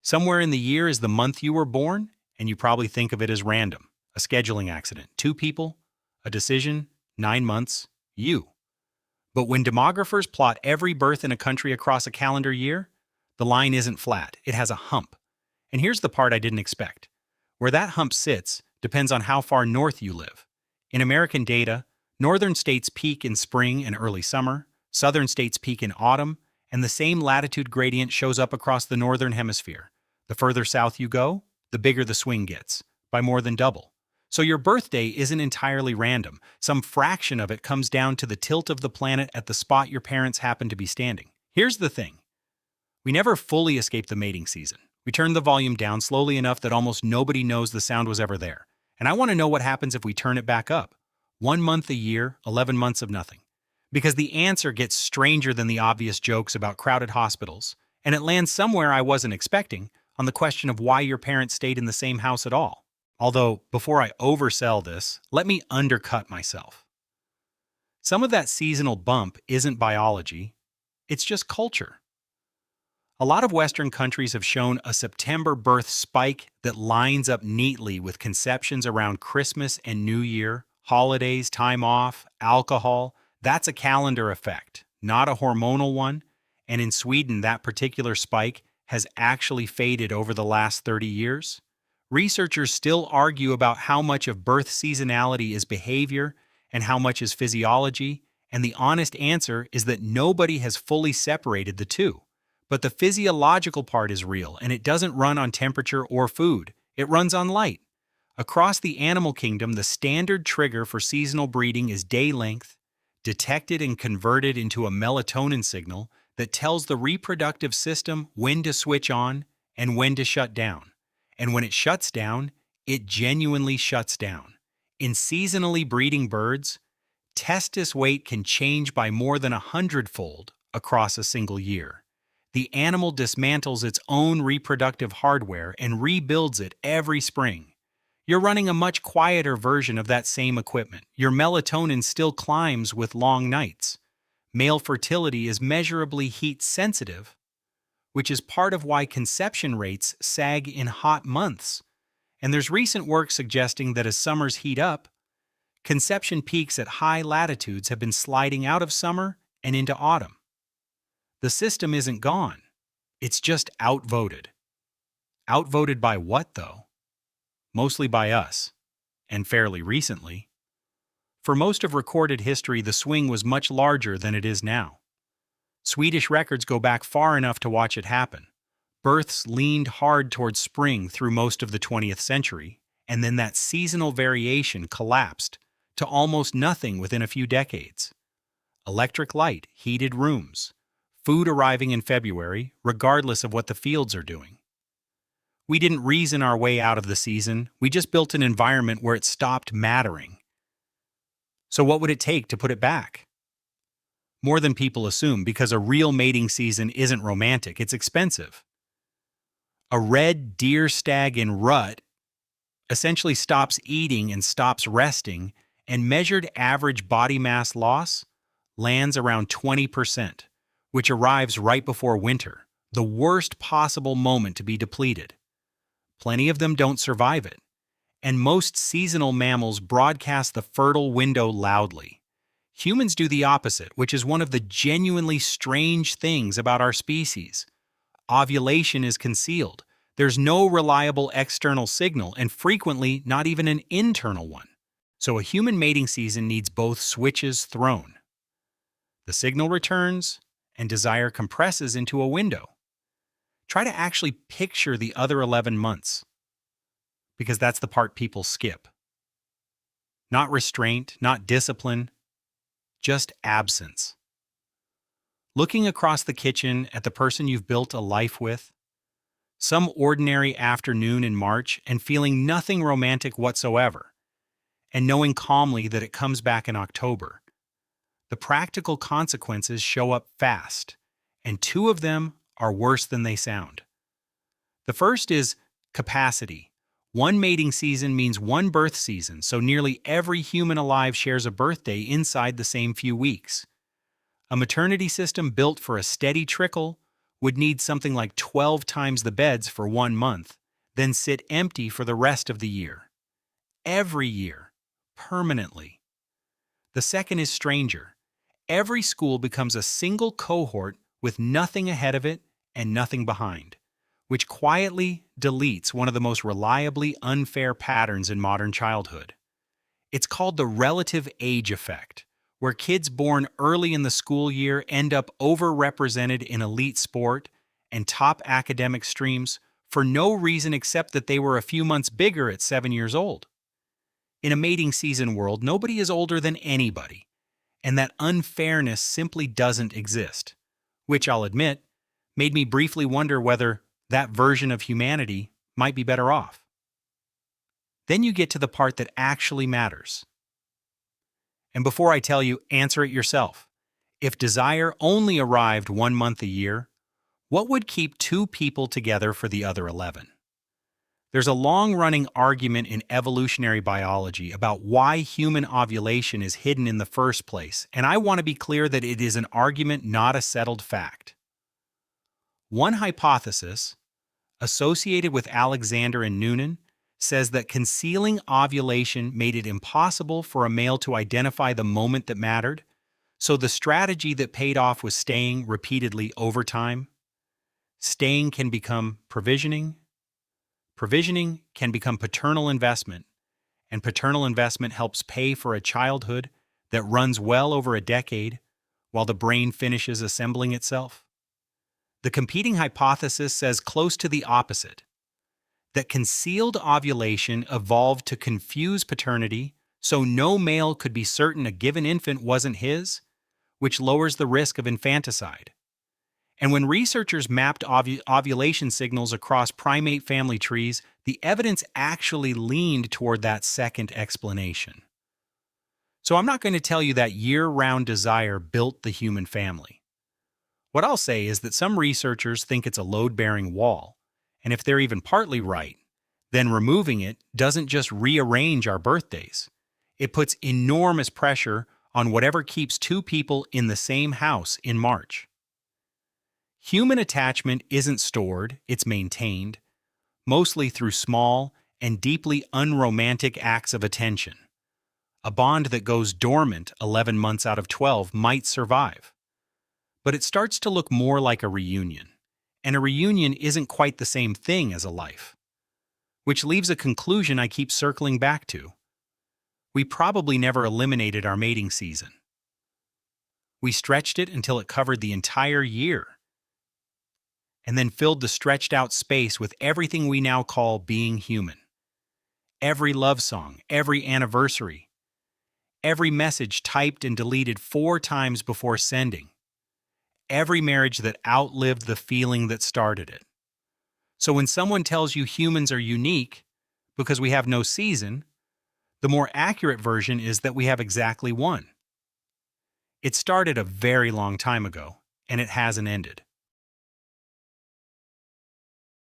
Somewhere in the year is the month you were born, and you probably think of it as random. A scheduling accident. Two people, a decision, 9 months, you. But when demographers plot every birth in a country across a calendar year, the line isn't flat, it has a hump. And here's the part I didn't expect. Where that hump sits depends on how far north you live. In American data, northern states peak in spring and early summer, southern states peak in autumn, and the same latitude gradient shows up across the northern hemisphere. The further south you go, the bigger the swing gets, by more than double. So your birthday isn't entirely random. Some fraction of it comes down to the tilt of the planet at the spot your parents happen to be standing. Here's the thing. We never fully escape the mating season. We turn the volume down slowly enough that almost nobody knows the sound was ever there. And I want to know what happens if we turn it back up. 1 month a year, 11 months of nothing. Because the answer gets stranger than the obvious jokes about crowded hospitals, and it lands somewhere I wasn't expecting, on the question of why your parents stayed in the same house at all. Although, before I oversell this, let me undercut myself. Some of that seasonal bump isn't biology, it's just culture. A lot of Western countries have shown a September birth spike that lines up neatly with conceptions around Christmas and New Year, holidays, time off, alcohol. That's a calendar effect, not a hormonal one, and in Sweden that particular spike has actually faded over the last 30 years. Researchers still argue about how much of birth seasonality is behavior and how much is physiology, and the honest answer is that nobody has fully separated the two. But the physiological part is real, and it doesn't run on temperature or food. It runs on light. Across the animal kingdom, the standard trigger for seasonal breeding is day length, detected and converted into a melatonin signal that tells the reproductive system when to switch on and when to shut down. And when it shuts down, it genuinely shuts down. In seasonally breeding birds, testis weight can change by more than 100-fold across a single year. The animal dismantles its own reproductive hardware and rebuilds it every spring. You're running a much quieter version of that same equipment. Your melatonin still climbs with long nights. Male fertility is measurably heat-sensitive, which is part of why conception rates sag in hot months. And there's recent work suggesting that as summers heat up, conception peaks at high latitudes have been sliding out of summer and into autumn. The system isn't gone. It's just outvoted. Outvoted by what, though? Mostly by us, and fairly recently. For most of recorded history, the swing was much larger than it is now. Swedish records go back far enough to watch it happen. Births leaned hard towards spring through most of the 20th century, and then that seasonal variation collapsed to almost nothing within a few decades. Electric light, heated rooms, food arriving in February, regardless of what the fields are doing. We didn't reason our way out of the season, we just built an environment where it stopped mattering. So what would it take to put it back? More than people assume, because a real mating season isn't romantic, it's expensive. A red deer stag in rut essentially stops eating and stops resting, and measured average body mass loss lands around 20%, which arrives right before winter, the worst possible moment to be depleted. Plenty of them don't survive it, and most seasonal mammals broadcast the fertile window loudly. Humans do the opposite, which is one of the genuinely strange things about our species. Ovulation is concealed. There's no reliable external signal, and frequently not even an internal one. So a human mating season needs both switches thrown. The signal returns, and desire compresses into a window. Try to actually picture the other 11 months, because that's the part people skip. Not restraint, not discipline, just absence. Looking across the kitchen at the person you've built a life with, some ordinary afternoon in March, and feeling nothing romantic whatsoever, and knowing calmly that it comes back in October. The practical consequences show up fast, and two of them are worse than they sound. The first is capacity. One mating season means one birth season, so nearly every human alive shares a birthday inside the same few weeks. A maternity system built for a steady trickle would need something like 12 times the beds for 1 month, then sit empty for the rest of the year. Every year. Permanently. The second is stranger. Every school becomes a single cohort with nothing ahead of it and nothing behind, which quietly deletes one of the most reliably unfair patterns in modern childhood. It's called the relative age effect, where kids born early in the school year end up overrepresented in elite sport and top academic streams for no reason except that they were a few months bigger at 7 years old. In a mating season world, nobody is older than anybody, and that unfairness simply doesn't exist, which I'll admit made me briefly wonder whether that version of humanity might be better off. Then you get to the part that actually matters. And before I tell you, answer it yourself. If desire only arrived 1 month a year, what would keep 2 people together for the other 11? There's a long-running argument in evolutionary biology about why human ovulation is hidden in the first place, and I want to be clear that it is an argument, not a settled fact. One hypothesis, associated with Alexander and Noonan, says that concealing ovulation made it impossible for a male to identify the moment that mattered, so the strategy that paid off was staying repeatedly over time. Staying can become provisioning. Provisioning can become paternal investment, and paternal investment helps pay for a childhood that runs well over a decade while the brain finishes assembling itself. The competing hypothesis says close to the opposite, that concealed ovulation evolved to confuse paternity so no male could be certain a given infant wasn't his, which lowers the risk of infanticide. And when researchers mapped ovulation signals across primate family trees, the evidence actually leaned toward that second explanation. So I'm not going to tell you that year-round desire built the human family. What I'll say is that some researchers think it's a load-bearing wall, and if they're even partly right, then removing it doesn't just rearrange our birthdays. It puts enormous pressure on whatever keeps 2 people in the same house in March. Human attachment isn't stored, it's maintained, mostly through small and deeply unromantic acts of attention. A bond that goes dormant 11 months out of 12 might survive. But it starts to look more like a reunion, and a reunion isn't quite the same thing as a life. Which leaves a conclusion I keep circling back to. We probably never eliminated our mating season. We stretched it until it covered the entire year, and then filled the stretched out space with everything we now call being human. Every love song, every anniversary, every message typed and deleted 4 times before sending, every marriage that outlived the feeling that started it. So when someone tells you humans are unique because we have no season, the more accurate version is that we have exactly one. It started a very long time ago, and it hasn't ended.